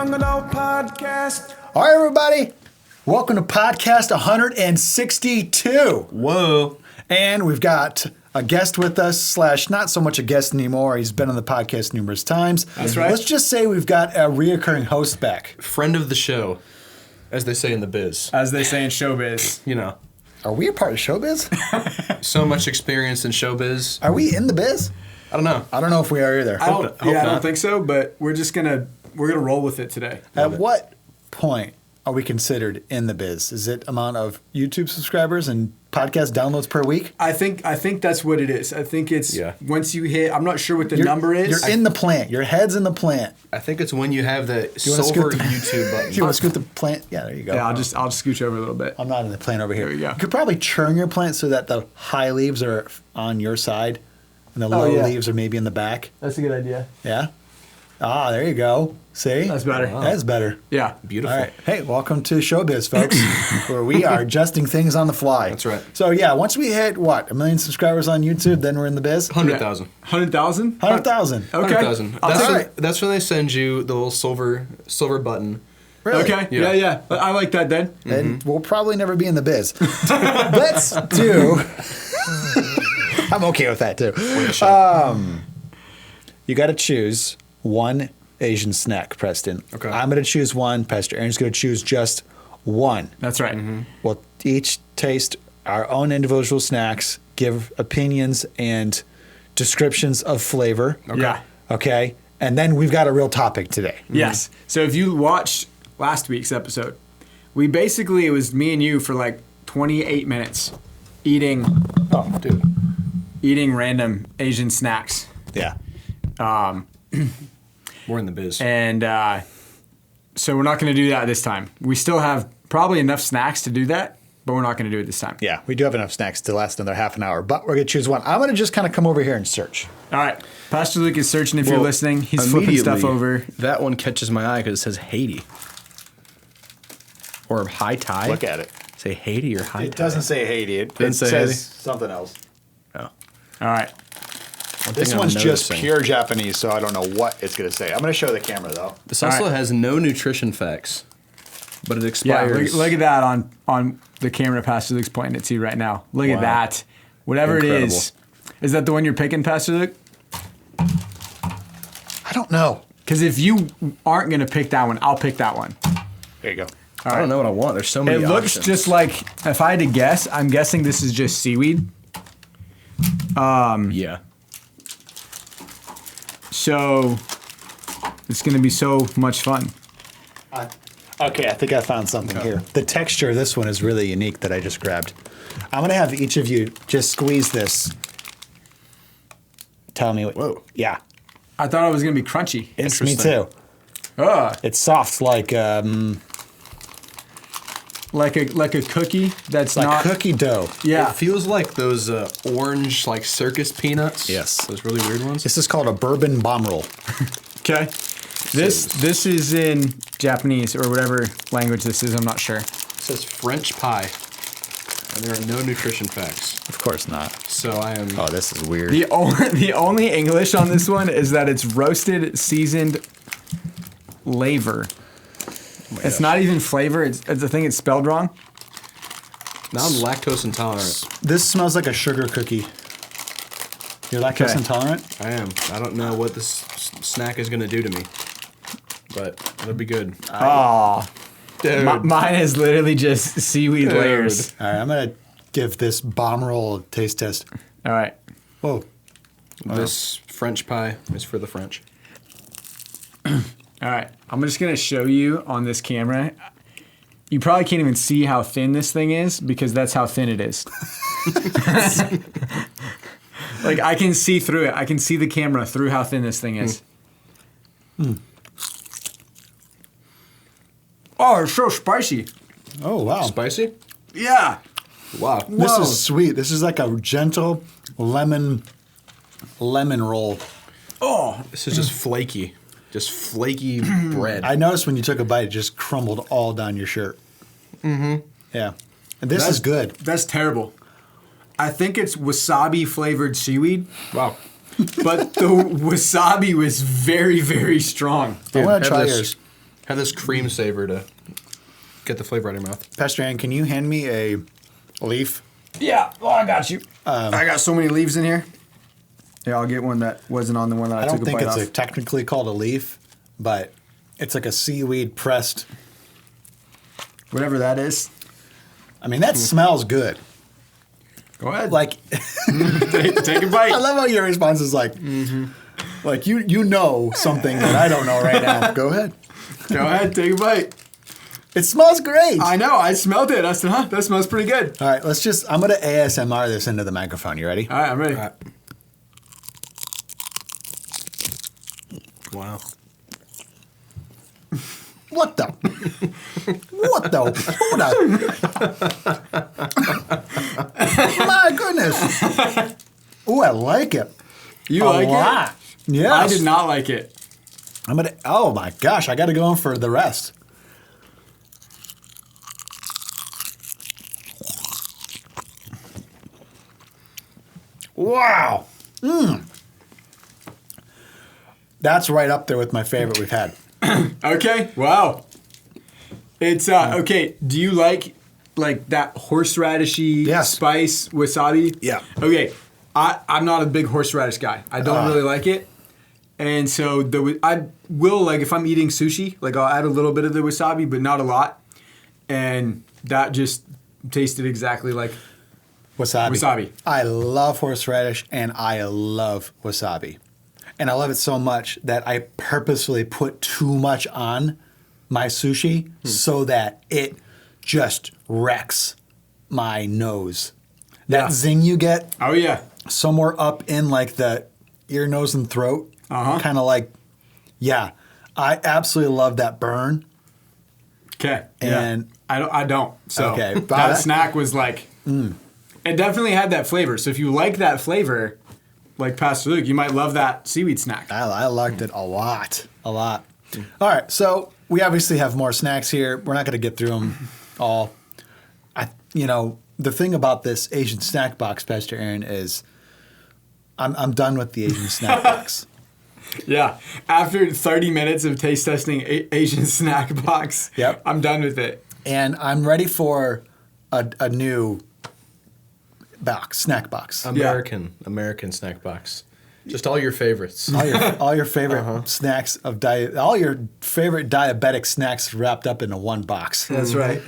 Young Adult Podcast. All right, everybody. Welcome to podcast 162. Whoa. And we've got a guest with us, / not so much a guest anymore. He's been on the podcast numerous times. That's right. Let's just say we've got a reoccurring host back. Friend of the show, as they say in the biz. As they say in showbiz. You know, Are we a part of showbiz? so much experience in showbiz. Are we in the biz? I don't know. I don't know if we are either. I don't not. think so, but we're gonna roll with it today. At what point are we considered in the biz? Is it amount of YouTube subscribers and podcast downloads per week? I think that's what it is. I think it's once you hit. I'm not sure what the number is. You're in the plant. Your head's in the plant. I think it's when you have the you wanna silver scoot the- YouTube Do button. you want to scoot the plant? Yeah, there you go. Yeah, I'll just scooch over a little bit. I'm not in the plant over here. There you go. You could probably churn your plant so that the high leaves are on your side and the low yeah. leaves are maybe in the back. That's a good idea. Yeah? Ah, there you go. See? That's better. That's better. Yeah. Beautiful. All right. Hey, welcome to Showbiz, folks, where we are adjusting things on the fly. That's right. So, yeah, once we hit, 1 million subscribers on YouTube, then we're in the biz? 100,000. 100,000. 100,000. Okay. 100,000. I'll That's, take when, it. that's when they send you the little silver button. Really? Okay. Yeah. I like that then. And we'll probably never be in the biz. Let's do... I'm okay with that, too. You got to choose one Asian snack, Preston. Okay. I'm going to choose one. Pastor Aaron's going to choose just one. That's right. We'll each taste our own individual snacks, give opinions and descriptions of flavor. Yeah. Okay. And then we've got a real topic today. Yes. So if you watched last week's episode, it was me and you for like 28 minutes eating Oh, dude. random Asian snacks. Yeah. We're in the biz. And so we're not going to do that this time. We still have probably enough snacks to do that, but we're not going to do it this time. Yeah. We do have enough snacks to last another half an hour, but we're going to choose one. I'm going to just kind of come over here and search. All right. Pastor Luke is searching if you're Well, listening. He's flipping stuff immediately, over. That one catches my eye because it says Haiti. Or High Tide. Look at it. Say Haiti or High Tide. It doesn't say Haiti. It Didn't say says Haiti? something else. Oh. All right. One This thing I'm one's just noticing. pure Japanese, so I don't know what it's going to say. I'm going to show the camera, though. This All also right. has no nutrition facts, but it Yeah, expires. look at that on the camera Pastor Luke's pointing it to you right now. Look at Wow. that. Whatever it is. Is that the one you're picking, Pastor Luke? I don't know. Because if you aren't going to pick that one, I'll pick that one. There you go. I don't know what I want. There's so many It looks options. just like, if I had to guess, I'm guessing this is just seaweed. Yeah. So it's going to be so much fun. Okay, I think I found something here. The texture of this one is really unique that I just grabbed. I'm going to have each of you just squeeze this. Tell me what. Whoa. Yeah, I thought it was going to be crunchy. it's me Interesting. too. It's soft like Like a cookie that's like not cookie dough. Yeah. It feels like those orange, like circus peanuts. Yes. Those really weird ones. This is called a bourbon bomb roll. Okay. This is in Japanese or whatever language this is. I'm not sure. It says French pie, and there are no nutrition facts. Of course not. So I am. Oh, this is weird. The only English on this one is that it's roasted seasoned laver. It's not even flavor. It's the thing. It's spelled wrong. Now I'm lactose intolerant. This smells like a sugar cookie. You're lactose Okay. intolerant? I am. I don't know what this snack is going to do to me, but it'll be good. Oh, Dude. mine is literally just seaweed Dude. layers. All right, I'm going to give this bomb roll a taste test. All right. Whoa. This French pie is for the French. All right. I'm just going to show you on this camera. You probably can't even see how thin this thing is because that's how thin it is. Like, I can see through it. I can see the camera through how thin this thing is. Oh, it's so spicy. Oh, wow. Spicy? Yeah. Wow. This Whoa. is sweet. This is like a gentle lemon roll. Oh, This is just flaky. Just flaky bread. I noticed when you took a bite, it just crumbled all down your shirt. Mm-hmm. Yeah. And this is good. that's terrible. I think it's wasabi flavored seaweed, Wow. but the wasabi was very, very strong. I want have to try this. yours. Have this cream savor to get the flavor out of your mouth. Pastor Aaron, can you hand me a leaf? Yeah, well, I got you. I got so many leaves in here. Yeah, I'll get one that wasn't on the one that I, I took don't a think bite it's off. technically called a leaf, but it's like a seaweed pressed. Whatever that is. I mean, that smells good. Go ahead. Like, take a I bite. love how your response is like, like you know something that I don't know right now. Go ahead. Go ahead, take a bite. It smells great. I know. I smelled it. I said, huh, that smells pretty good. All right, I'm going to ASMR this into the microphone. You ready? All right, I'm ready. All right. Wow. What the? What the? My goodness. Ooh, I like it. You like it? Yes. I did not like it. Oh my gosh, I got to go in for the rest. Wow. That's right up there with my favorite we've had. Okay. Wow. It's okay. Do you like that horseradishy Yes. spice wasabi? Yeah. Okay. I'm not a big horseradish guy. I don't really like it. And so I will, like, if I'm eating sushi, like, I'll add a little bit of the wasabi, but not a lot. And that just tasted exactly like Wasabi. I love horseradish and I love wasabi. And I love it so much that I purposefully put too much on my sushi so that it just wrecks my nose. That Yeah. zing you get Oh, yeah. somewhere up in like the ear, nose, and throat. Uh-huh. Kind of like, yeah. I absolutely love that burn. Okay. And- yeah. I don't. So Okay, but- that snack was like, it definitely had that flavor. So if you like that flavor, like Pastor Luke, you might love that seaweed snack. I liked it a lot. A lot. All right, so we obviously have more snacks here. We're not going to get through them all. The thing about this Asian snack box, Pastor Aaron, is I'm done with the Asian snack box. Yeah. After 30 minutes of taste testing Asian snack box, Yep. I'm done with it. And I'm ready for a new snack box. American snack box. Just all your favorites. All your favorite snacks all your favorite diabetic snacks wrapped up into one box. That's right.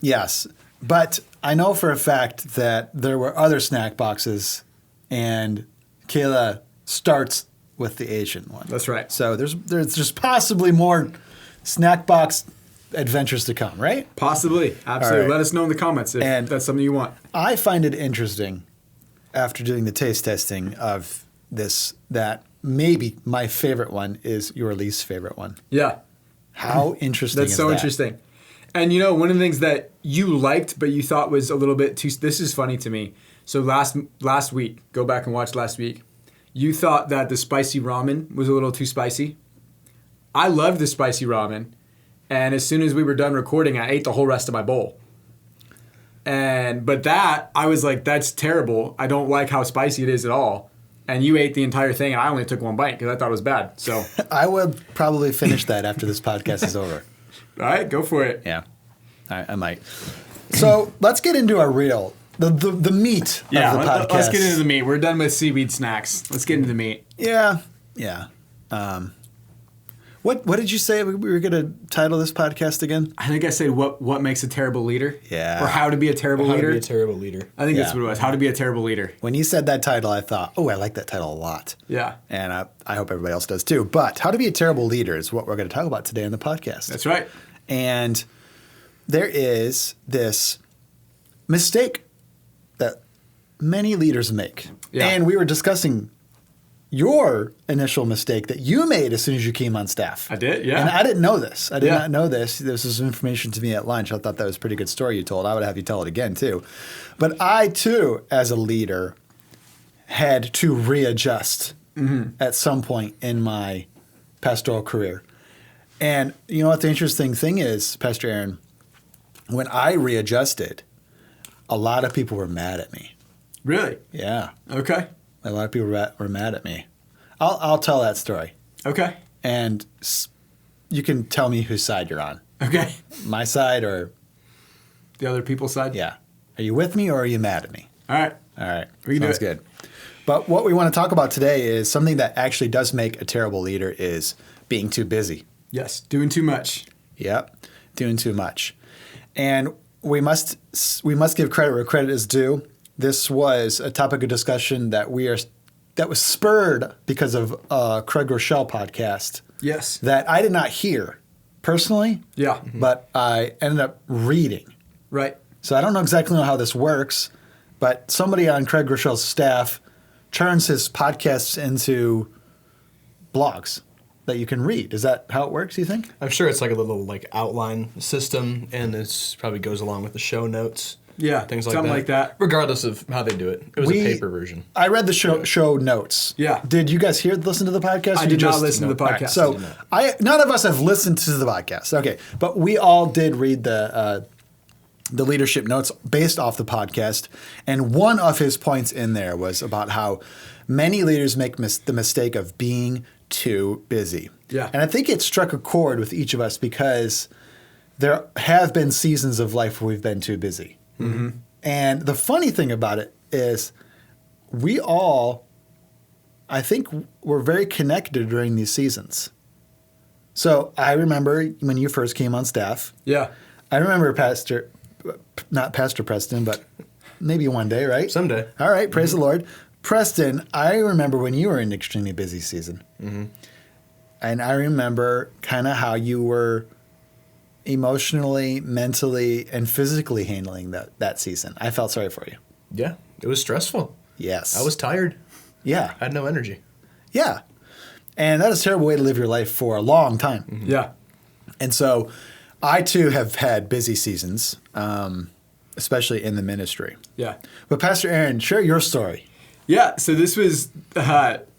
Yes, but I know for a fact that there were other snack boxes, and Kayla starts with the Asian one. That's right. So there's just possibly more snack box adventures to come, right? Possibly. Absolutely. All right. Let us know in the comments if And- that's something you want. I find it interesting, after doing the taste testing of this, that maybe my favorite one is your least favorite one. Yeah. How interesting That's is so that? interesting. And one of the things that you liked but you thought was a little bit too, this is funny to me. So last week, go back and watch last week, you thought that the spicy ramen was a little too spicy. I loved the spicy ramen, and as soon as we were done recording, I ate the whole rest of my bowl. But that, I was like, that's terrible. I don't like how spicy it is at all. And you ate the entire thing, and I only took one bite because I thought it was bad. So, I will probably finish that after this podcast is over. all right, go for it. Yeah, I might. So let's get into our real, the meat of the podcast. Let's get into the meat. We're done with seaweed snacks. Let's get into the meat. Yeah. What did you say we were going to title this podcast again? I think I said what makes a terrible leader. Yeah. Or how to be a terrible How to leader. be a terrible leader. I think that's Yeah. what it was. How to be a terrible leader. When you said that title, I thought, I like that title a lot. Yeah. And I hope everybody else does too. But how to be a terrible leader is what we're going to talk about today on the podcast. That's right. And there is this mistake that many leaders make. Yeah. And we were discussing your initial mistake that you made as soon as you came on staff. I did, yeah. And I didn't know this. I did Yeah. not know this. This was information to me at lunch. I thought that was a pretty good story you told. I would have you tell it again too. But I too, as a leader, had to readjust at some point in my pastoral career. And you know what the interesting thing is, Pastor Aaron? When I readjusted, a lot of people were mad at me. Really? Yeah. Okay. A lot of people were mad at me. I'll tell that story. Okay. And you can tell me whose side you're on. Okay. My side or The other people's side? yeah. Are you with me or are you mad at me? All right. All right. We can do Sounds it. good. But what we want to talk about today is something that actually does make a terrible leader is being too busy. Yes. Doing too much. Yep. Doing too much. And we must give credit where credit is due. This was a topic of discussion that was spurred because of Craig Rochelle podcast Yes. that I did not hear personally, Yeah. but I ended up reading. Right. So I don't know exactly how this works, but somebody on Craig Rochelle's staff turns his podcasts into blogs that you can read. Is that how it works, you think? I'm sure it's like a little like outline system, and it's probably goes along with the show notes. Yeah, Things like something that. like that. Regardless of how they do it. It was a paper version. I read the show notes. Yeah. Did you guys listen to the podcast? I or you did not just- listen to the All right, podcast. so none of us have listened to the podcast. Okay, but we all did read the leadership notes based off the podcast, and one of his points in there was about how many leaders make the mistake of being too busy. Yeah. And I think it struck a chord with each of us because there have been seasons of life where we've been too busy. Mm-hmm. And the funny thing about it is we all, I think, were very connected during these seasons. So I remember when you first came on staff. Yeah. I remember not Pastor Preston, but maybe one day, right? Someday. All right, praise the Lord. Preston, I remember when you were in an extremely busy season. Mm-hmm. And I remember kind of how you were emotionally, mentally, and physically handling that season. I felt sorry for you. Yeah. It was stressful. Yes. I was tired. Yeah. I had no energy. Yeah. And that is a terrible way to live your life for a long time. Mm-hmm. Yeah. And so I, too, have had busy seasons, especially in the ministry. Yeah. But Pastor Aaron, share your story. Yeah, so this was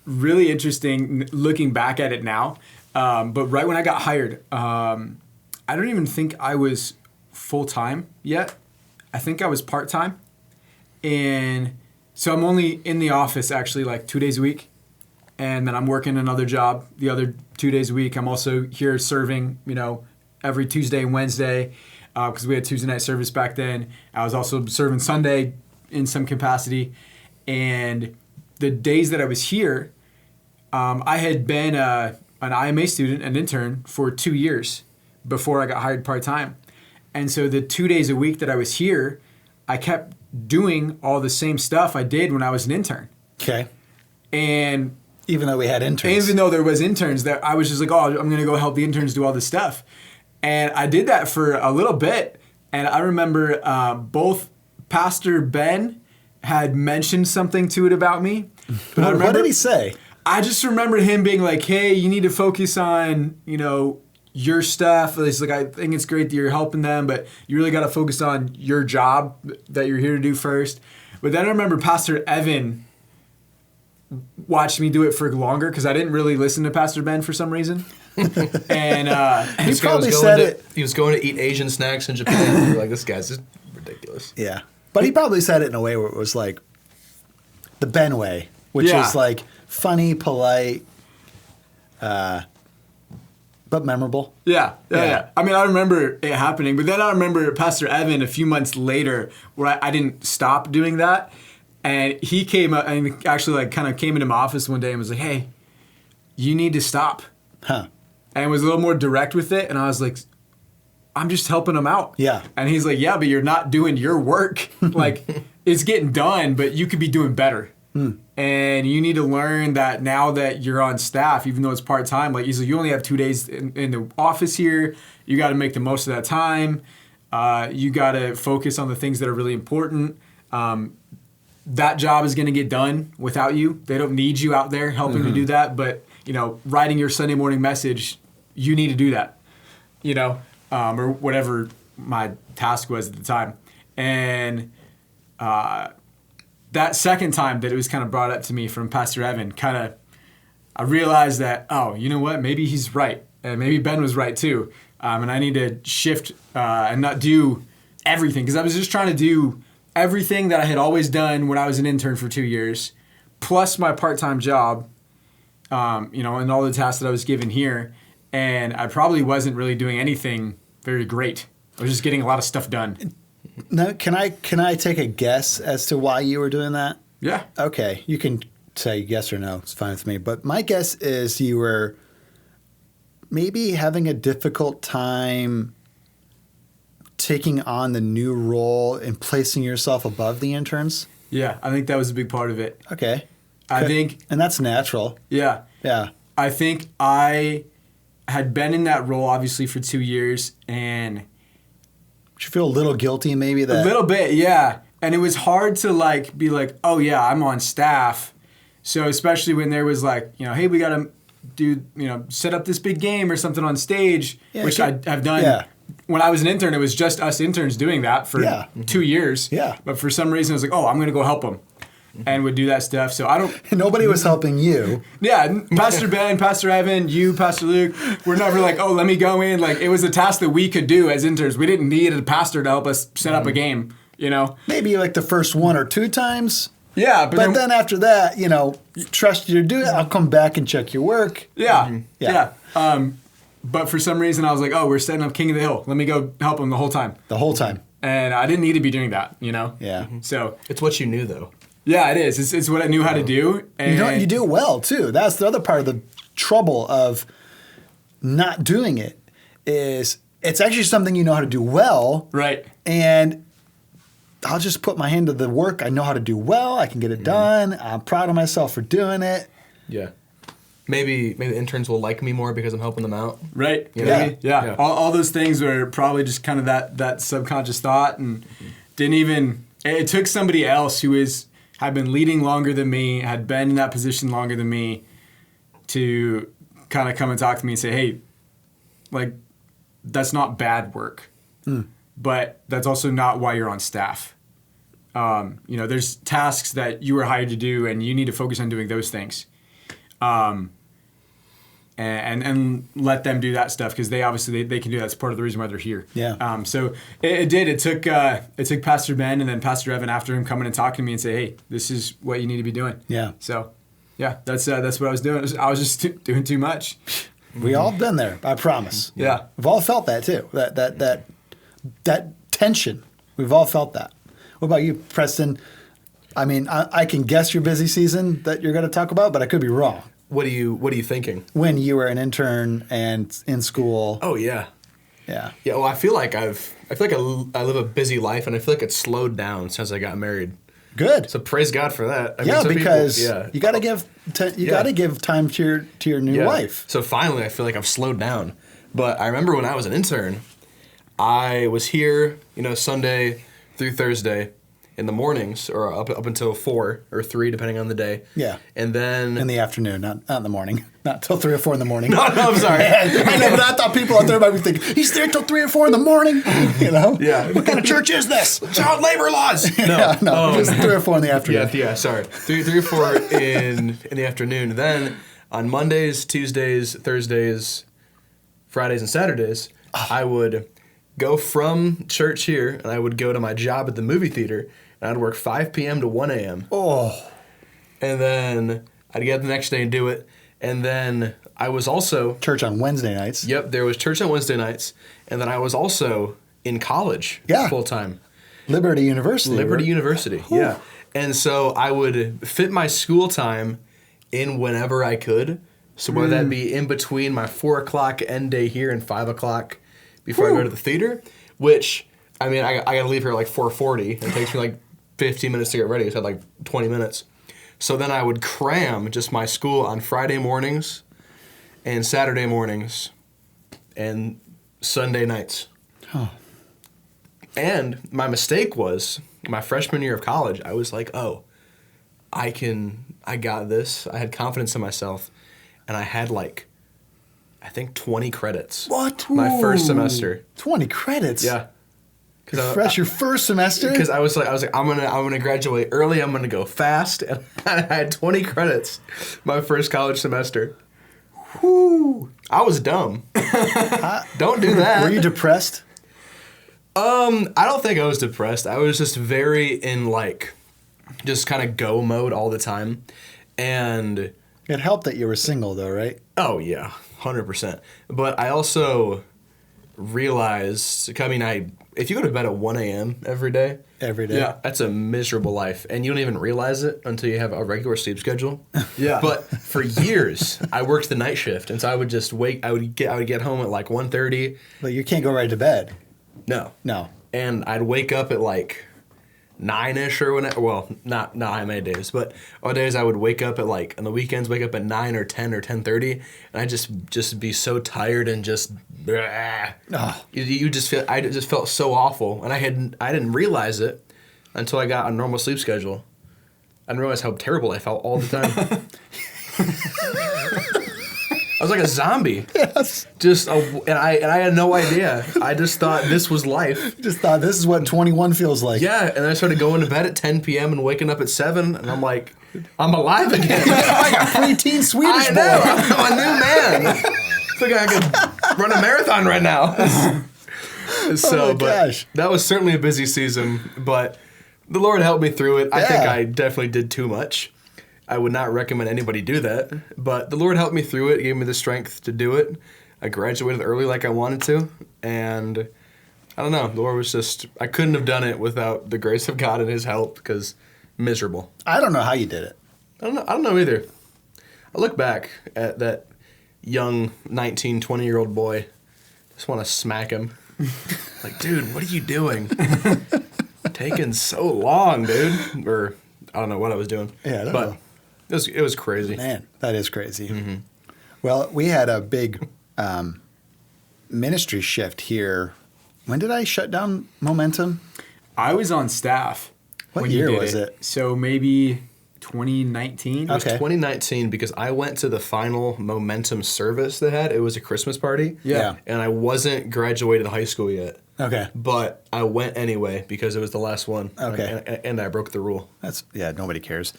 really interesting looking back at it now. But right when I got hired, I don't even think I was full-time yet. I think I was part-time. And so I'm only in the office actually like 2 days a week. And then I'm working another job the other 2 days a week. I'm also here serving, every Tuesday and Wednesday because we had Tuesday night service back then. I was also serving Sunday in some capacity. And the days that I was here, I had been an IMA student, an intern, for 2 years before I got hired part-time. And so the 2 days a week that I was here, I kept doing all the same stuff I did when I was an intern. Okay. And Even though we had interns. even though there was interns, that I was just like, I'm going to go help the interns do all this stuff. And I did that for a little bit. And I remember both Pastor Ben had mentioned something to it about me. But I What remember, did he say? I just remember him being like, hey, you need to focus on, your stuff. It's like, I think it's great that you're helping them, but you really got to focus on your job that you're here to do first. But then I remember Pastor Evan watched me do it for longer because I didn't really listen to Pastor Ben for some reason. And He This guy probably was said going it. He was going to eat Asian snacks in Japan. We were like, this guy's just ridiculous. Yeah. But he probably said it in a way where it was like the Ben way, which Yeah. is like funny, polite, but memorable. Yeah. Yeah. I mean, I remember it happening, but then I remember Pastor Evan a few months later where I didn't stop doing that. And he came up and actually like kind of came into my office one day and was like, hey, you need to stop. Huh. And was a little more direct with it. And I was like, I'm just helping him out. Yeah. And he's like, yeah, but you're not doing your work. Like, it's getting done, but you could be doing better. And you need to learn that now that you're on staff, even though it's part-time, like, he's like, you only have 2 days in the office here. You got to make the most of that time. You got to focus on the things that are really important. That job is going to get done without you. They don't need you out there helping to do that. But, writing your Sunday morning message, you need to do that, or whatever my task was at the time. And that second time that it was kind of brought up to me from Pastor Evan, I realized that, you know what, maybe he's right. And maybe Ben was right too. And I need to shift and not do everything. Because I was just trying to do everything that I had always done when I was an intern for 2 years, plus my part-time job, and all the tasks that I was given here. and I probably wasn't really doing anything very great. I was just getting a lot of stuff done. Now, can I take a guess as to why you were doing that? Yeah. Okay, you can say yes or no. It's fine with me. But my guess is you were maybe having a difficult time taking on the new role and placing yourself above the interns. Yeah, I think that was a big part of it. Okay. I think, and that's natural. yeah. Yeah. I think I had been in that role obviously for 2 years, and Did you feel a little guilty maybe that a little bit, yeah. And it was hard to like be like, oh yeah, I'm on staff. So especially when there was like, hey, we got to do, set up this big game or something on stage, Yeah, which okay. I've done. Yeah. When I was an intern, it was just us interns doing that for Yeah. 2 years. Yeah. But for some reason, I was like, oh, I'm going to go help them. And would do that stuff. So I don't. nobody was helping you. Yeah, Pastor Ben, Pastor Evan, you, Pastor Luke, we're never like, oh, let me go in. Like, it was a task that we could do as interns. We didn't need a pastor to help us set up a game, Maybe like the first 1 or 2 times. Yeah, But then after that, trust you to do it. I'll come back and check your work. Yeah, Yeah. but for some reason, I was like, oh, we're setting up King of the Hill. Let me go help them the whole time. The whole time. And I didn't need to be doing that, Yeah. So, It's what you knew, though. yeah, it is. It's what I knew how to do. And You do it well too. That's the other part of the trouble of not doing it is it's actually something you know how to do well. Right. And I'll just put my hand to the work. I know how to do well. I can get it done. I'm proud of myself for doing it. Yeah. Maybe the interns will like me more because I'm helping them out. Right. Yeah. Maybe. Yeah. Yeah. All those things were probably just kind of that subconscious thought, and didn't even. It took somebody else who had been leading longer than me, had been in that position longer than me, to kind of come and talk to me and say, hey, like, that's not bad work, but that's also not why you're on staff. There's tasks that you were hired to do, and you need to focus on doing those things. And let them do that stuff because they obviously they can do that. It's part of the reason why they're here. Yeah. So it did. It took Pastor Ben and then Pastor Evan after him coming and talking to me and say, hey, this is what you need to be doing. Yeah. So, yeah, that's what I was doing. I was just doing too much. We all been there, I promise. Yeah. We've all felt that too. That tension. We've all felt that. What about you, Preston? I mean, I can guess your busy season that you're going to talk about, but I could be wrong. What are you thinking? When you were an intern and in school. Oh yeah. Yeah. Yeah, well, I feel like I live a busy life, and I feel like it's slowed down since I got married. Good. So praise God for that. I mean, Yeah, some because people, you got to give time to your new Yeah. wife. So finally, I feel like I've slowed down. But I remember when I was an intern, I was here, Sunday through Thursday in the mornings, or up until 4 or 3, depending on the day. Yeah. And then In the afternoon, not in the morning, not till 3 or 4 in the morning. no, I'm sorry. I know, but I thought people out there might be thinking he's there till 3 or 4 in the morning. Yeah. What kind of church is this? Child labor laws. No, Yeah, no, just 3 or 4 in the afternoon. Yeah, sorry. 3 or 4 in the afternoon. Then on Mondays, Tuesdays, Thursdays, Fridays, and Saturdays, I would go from church here, and I would go to my job at the movie theater, and I'd work 5 p.m. to 1 a.m. Oh, And then I'd get up the next day and do it. And then I was also, church on Wednesday nights. there was church on Wednesday nights, and then I was also in college Yeah. full time. Liberty University. Liberty right? University, yeah. And so I would fit my school time in whenever I could. So whether that be in between my 4 o'clock end day here and 5 o'clock before I go to the theater, which, I mean, I got to leave here at like 4:40. It takes me like 15 minutes to get ready. So I had like 20 minutes. So then I would cram just my school on Friday mornings and Saturday mornings and Sunday nights. And my mistake was my freshman year of college, I was like, oh, I got this. I had confidence in myself. And I had like, I think 20 credits. What? My first Ooh. semester. 20 credits? Yeah. Fresh your first semester? Because I was like, I'm gonna graduate early. I'm gonna go fast, and I had 20 credits my first college semester. Whoo! I was dumb. Don't do that. Were you depressed? I don't think I was depressed. I was just very in like, just kind of go mode all the time, and It helped that you were single, though, right? Oh yeah, 100%. But I also realized, if you go to bed at 1 a.m. every day, Yeah. that's a miserable life, and you don't even realize it until you have a regular sleep schedule. Yeah. But for years, I worked the night shift, and so I would just wake. I would get home at like 1:30. But you can't go right to bed. No, No. and I'd wake up at like 9-ish or whenever. Well, not how many days, but on days I would wake up at like on the weekends, wake up at 9 or 10 or 10:30, and I just be so tired and just. Oh. You just feel. I just felt so awful, and I didn't realize it until I got a normal sleep schedule. I didn't realize how terrible I felt all the time. I was like a zombie. Yes. And I had no idea. I just thought this was life. Just thought this is what 21 feels like. Yeah, and then I started going to bed at 10 p.m. and waking up at 7, and I'm like, I'm alive again. Like a preteen Swedish I boy. know. I'm a new man. I think I could run a marathon right now. So, Oh my but gosh. that was certainly a busy season, but the Lord helped me through it. I think Yeah. I definitely did too much. I would not recommend anybody do that, but the Lord helped me through it, gave me the strength to do it. I graduated early like I wanted to, and I don't know, the Lord was just, I couldn't have done it without the grace of God and His help, because miserable. I don't know how you did it. I don't know either. I look back at that young 19, 20-year-old boy, just want to smack him. Like, dude, what are you doing? Taking so long, dude. Or, I don't know what I was doing. Yeah, I don't but know. It was crazy. Man, that is crazy. Well, we had a big ministry shift here. When did I shut down Momentum? I was on staff. What when you year did was it? So maybe 2019. It was Okay. 2019 because I went to the final Momentum service they had. It was a Christmas party. Yeah. And I wasn't graduated high school yet. Okay. But I went anyway because it was the last one. Okay. And I broke the rule. Nobody cares.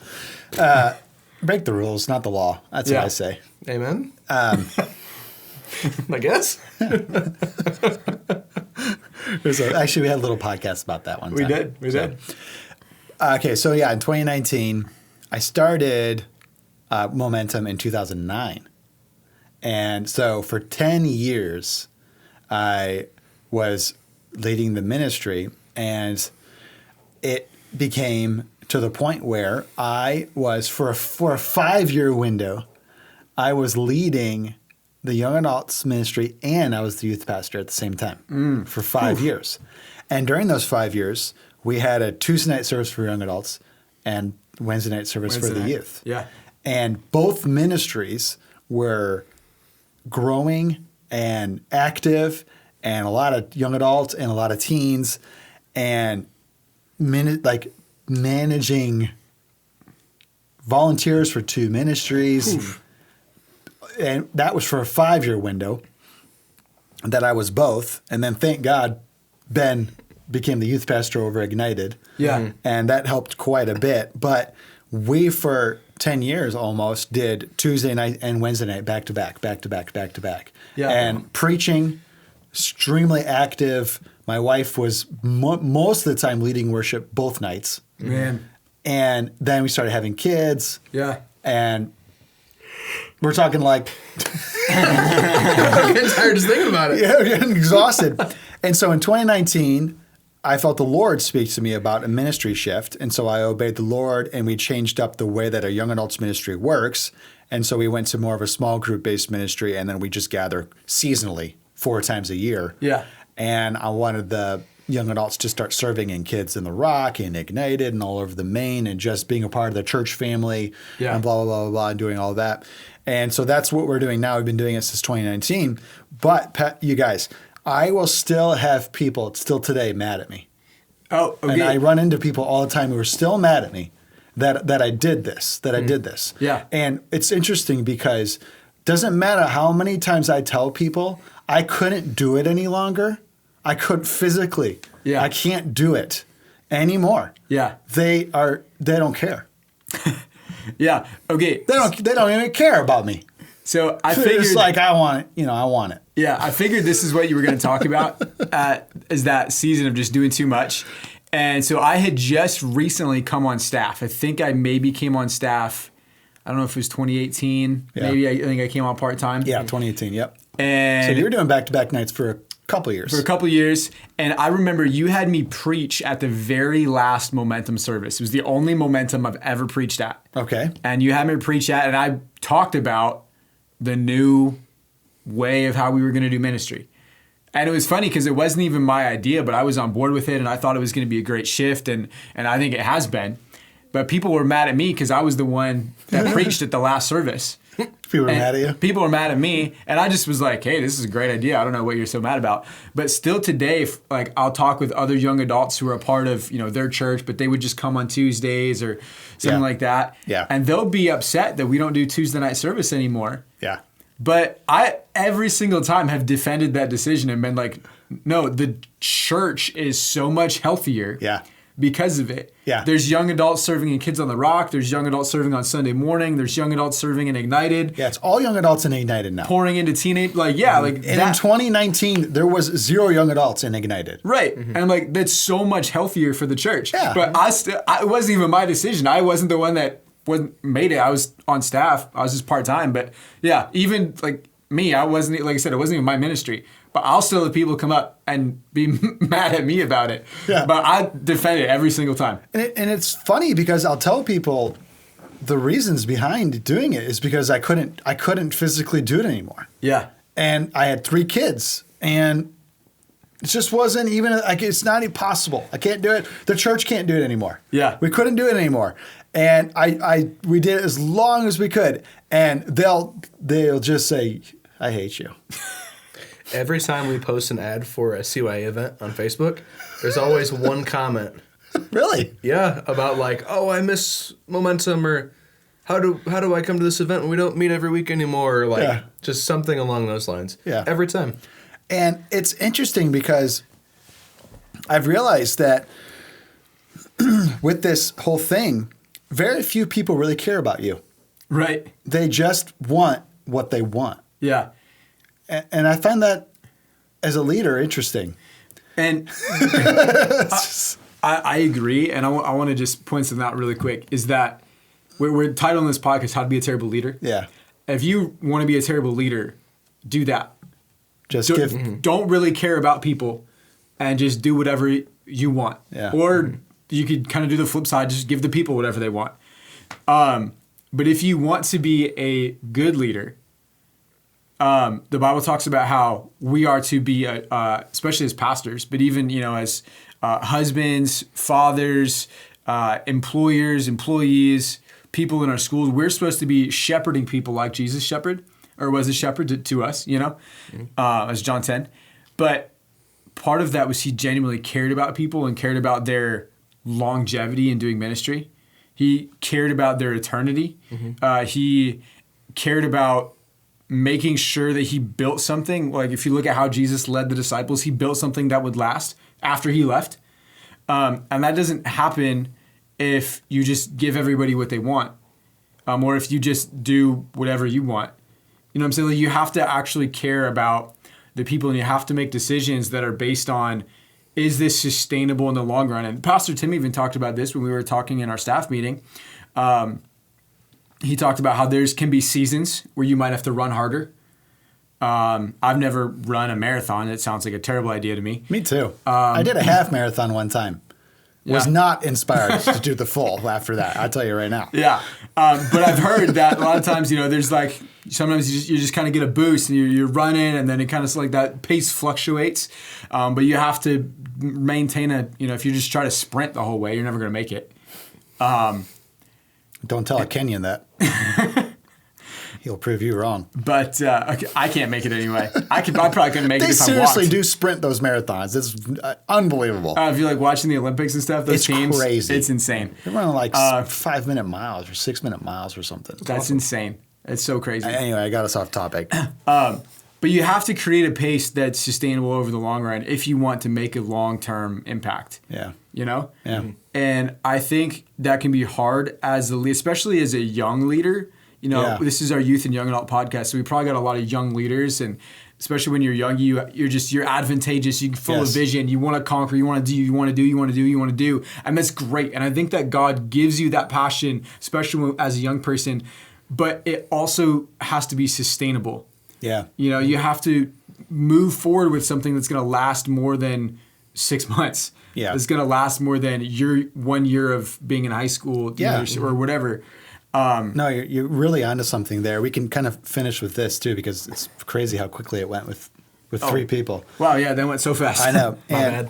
Break the rules, not the law. That's Yeah. what I say. Amen. I guess. Actually, we had a little podcast about that one We time. did. We did. Okay, so yeah, in 2019, I started Momentum in 2009. And so for 10 years, I was leading the ministry, and it became to the point where I was, for a 5-year window, I was leading the young adults ministry and I was the youth pastor at the same time for 5 years. And during those 5 years, we had a Tuesday night service for young adults and Wednesday night service for the night. youth. Yeah. And both ministries were growing and active, and a lot of young adults and a lot of teens, and managing volunteers for 2 ministries. And that was for a 5-year window that I was both. And then thank God, Ben became the youth pastor over Ignited. Yeah. And that helped quite a bit. But we, for 10 years almost, did Tuesday night and Wednesday night back to back. Yeah. And preaching, extremely active. My wife was most of the time leading worship both nights. Man. And then we started having kids. Yeah. And we're talking like, I'm getting tired just thinking about it. yeah, we're getting exhausted. And so in 2019, I felt the Lord speak to me about a ministry shift. And so I obeyed the Lord, and we changed up the way that our young adults ministry works. And so we went to more of a small group based ministry, and then we just gather seasonally 4 times a year. Yeah. And I wanted the young adults to start serving in Kids in the Rock and Ignited and all over the Maine, and just being a part of the church family Yeah. and blah, blah, blah, blah, blah, and doing all that. And so that's what we're doing now. We've been doing it since 2019. But, Pat, you guys, I will still have people still today mad at me. Oh, okay. And I run into people all the time who are still mad at me that I did this, I did this. Yeah. And it's interesting because it doesn't matter how many times I tell people I couldn't do it any longer. I couldn't physically. Yeah. I can't do it anymore. Yeah. They don't care. Yeah. Okay. They don't even care about me. So I They're figured, just like, I want it. I want it. yeah, I figured this is what you were going to talk about, is that season of just doing too much. And so I had just recently come on staff. I think I maybe came on staff I don't know if it was 2018. Yeah. Maybe I think I came on part-time. Yeah, 2018. Yep. And So you were doing back-to-back nights for a couple years. for a couple years, and I remember you had me preach at the very last Momentum service. It was the only Momentum I've ever preached at. Okay. And you had me preach at, and I talked about the new way of how we were going to do ministry. And it was funny because it wasn't even my idea, but I was on board with it, and I thought it was going to be a great shift, and I think it has been. But people were mad at me because I was the one that preached at the last service. People were And mad at you? People were mad at me, and I just was like, "Hey, this is a great idea. I don't know what you're so mad about." But still today, like I'll talk with other young adults who are a part of their church, but they would just come on Tuesdays or something Yeah. like that. Yeah. And they'll be upset that we don't do Tuesday night service anymore. Yeah. But I every single time have defended that decision and been like, "No, the church is so much healthier." Yeah. Because of it. Yeah. There's young adults serving in Kids on the Rock. There's young adults serving on Sunday morning. There's young adults serving in Ignited. Yeah, it's all young adults in Ignited now. Pouring into teenage, like, yeah, like And that. in 2019, there was 0 young adults in Ignited. Right. And I'm like, that's so much healthier for the church. Yeah. But it wasn't even my decision. I wasn't the one that made it. I was on staff. I was just part-time. But yeah, even like me, I wasn't, like I said, it wasn't even my ministry. But I'll still have people come up and be mad at me about it. Yeah. But I defend it every single time. And it's funny because I'll tell people the reasons behind doing it is because I couldn't physically do it anymore. Yeah. And I had 3 kids, and it just wasn't even like it's not even possible. I can't do it. The church can't do it anymore. Yeah. We couldn't do it anymore. And we did it as long as we could. And they'll just say, "I hate you." Every time we post an ad for a CYA event on Facebook, there's always one comment. Really? Yeah, about like, "Oh, I miss Momentum," or how do I come to this event when we don't meet every week anymore? Or like Yeah. just something along those lines. Yeah. Every time. And it's interesting because I've realized that with this whole thing, very few people really care about you. Right. They just want what they want. Yeah. And I find that as a leader interesting. And I agree, and I want to just point something out really quick, is that we're titling this podcast, How to Be a Terrible Leader. Yeah. If you want to be a terrible leader, do that. Just Don't really care about people and just do whatever you want. Yeah. Or you could kind of do the flip side, just give the people whatever they want. But if you want to be a good leader, the Bible talks about how we are to be, especially as pastors, but even as husbands, fathers, employers, employees, people in our schools. We're supposed to be shepherding people like Jesus shepherded, or was a shepherd to us, as John 10. But part of that was he genuinely cared about people and cared about their longevity in doing ministry. He cared about their eternity. He cared about making sure that he built something. Like if you look at how Jesus led the disciples, he built something that would last after he left. And that doesn't happen if you just give everybody what they want, or if you just do whatever you want. You know what I'm saying? Like you have to actually care about the people, and you have to make decisions that are based on, is this sustainable in the long run? And Pastor Tim even talked about this when we were talking in our staff meeting. He talked about how can be seasons where you might have to run harder. I've never run a marathon. It sounds like a terrible idea to me. Me too. I did a half marathon one time. Was Yeah. not inspired to do the full after that. I'll tell you right now. Yeah. But I've heard that a lot of times, there's like, sometimes you just kind of get a boost and you're running, and then it kind of like that pace fluctuates. But you have to maintain if you just try to sprint the whole way, you're never going to make it. Don't tell a Kenyan that. He'll prove you wrong. But I can't make it anyway. I probably couldn't make They it if I seriously walked. do sprint those marathons. It's unbelievable. If you like watching the Olympics and stuff, those It's teams, crazy. it's insane. They're running like 5-minute miles or 6-minute miles or something. That's insane. It's so crazy. Anyway, I got us off topic. But you have to create a pace that's sustainable over the long run if you want to make a long-term impact. Yeah. Yeah. And I think that can be hard especially as a young leader. Yeah. This is our youth and young adult podcast, so we probably got a lot of young leaders, and especially when you're young, you're advantageous, you're full of Yes. vision, you want to conquer, you want to do, and that's great. And I think that God gives you that passion, especially as a young person, but it also has to be sustainable. Yeah. You know, you have to move forward with something that's going to last more than 6 months. Yeah. It's going to last more than your 1 year of being in high school, Yeah. or whatever. No, you're really onto something there. We can kind of finish with this too, because it's crazy how quickly it went with three people. Wow, yeah, that went so fast. I know. My And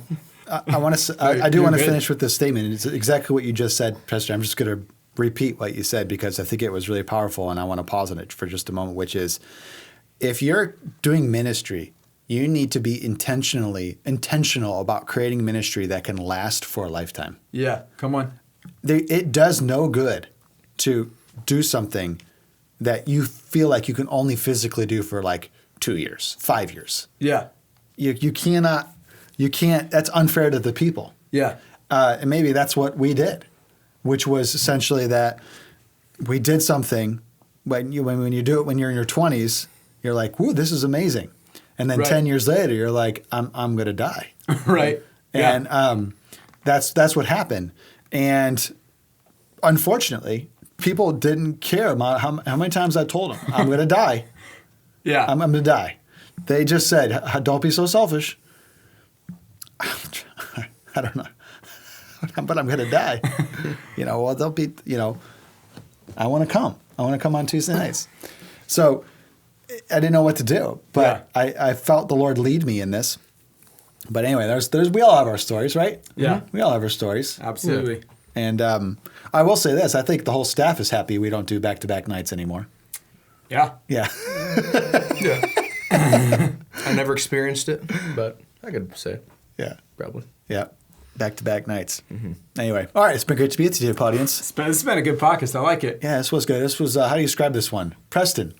bad. I want to. I do You're want to good. finish with this statement. It's exactly what you just said, Preston. I'm just going to repeat what you said because I think it was really powerful, and I want to pause on it for just a moment. Which is, if you're doing ministry, you need to be intentional about creating ministry that can last for a lifetime. Yeah, come on. It does no good to do something that you feel like you can only physically do for like 2 years, 5 years. Yeah, You can't, that's unfair to the people. yeah, And maybe that's what we did, which was essentially that we did something when you do it when you're in your 20s, you're like, whoo, this is amazing. And then Right. 10 years later, you're like, I'm going to die. right. Yeah. And that's what happened. And unfortunately, people didn't care about how many times I told them, I'm going to die. yeah. I'm going to die. They just said, don't be so selfish. I don't know. But I'm going to die. Well, don't be, I want to come. I want to come on Tuesday nights. So I didn't know what to do, but I felt the Lord lead me in this. But anyway, we all have our stories, right? Yeah. We all have our stories. Absolutely. And I will say this. I think the whole staff is happy we don't do back-to-back nights anymore. Yeah. Yeah. Yeah. I never experienced it, but I could say Yeah. probably. Yeah. Back-to-back nights. Anyway. All right. It's been great to be with you, audience. It's been a good podcast. I like it. Yeah, this was good. This was, how do you describe this one? Preston,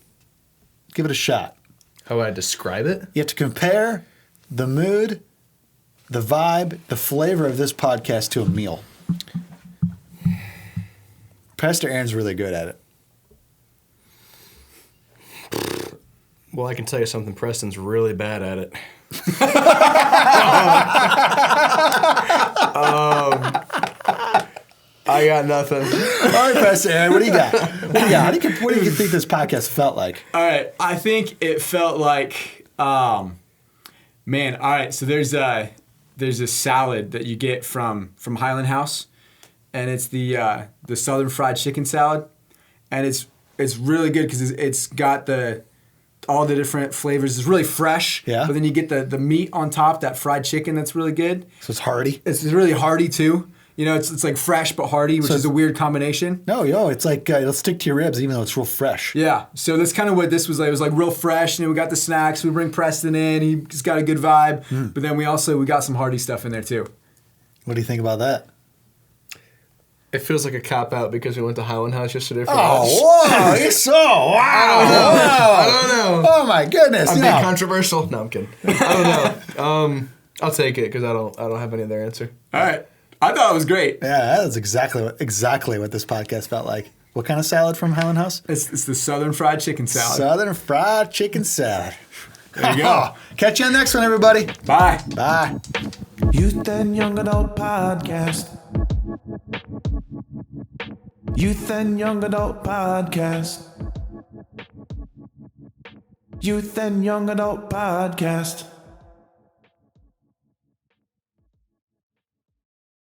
give it a shot. How would I describe it? You have to compare the mood, the vibe, the flavor of this podcast to a meal. Pastor Aaron's really good at it. Well, I can tell you something. Preston's really bad at it. I got nothing. All right, Pastor Aaron, what do you got? What do you think this podcast felt like? All right. I think it felt like, man. All right. So there's a salad that you get from Highland House, and it's the Southern fried chicken salad, and it's really good because it's got all the different flavors. It's really fresh. Yeah. But then you get the meat on top, that fried chicken that's really good. So it's hearty? It's really hearty too. It's like fresh but hearty, which is a weird combination. No, it's like it'll stick to your ribs even though it's real fresh. Yeah, so that's kind of what this was like. It was like real fresh, and we got the snacks. We bring Preston in. He's got a good vibe. But then we got some hearty stuff in there too. What do you think about that? It feels like a cop-out because we went to Highland House yesterday for lunch. Oh, whoa, you're so, wow. I don't know. Oh, my goodness. I'm being controversial. No, I'm kidding. I don't know. I'll take it because I don't have any other answer. All right, I thought it was great. Yeah, that is exactly what this podcast felt like. What kind of salad from Highland House? It's the Southern fried chicken salad. Southern fried chicken salad. There you go. Catch you on the next one, everybody. Bye. Bye. Youth and Young Adult Podcast. Youth and Young Adult Podcast. Youth and Young Adult Podcast.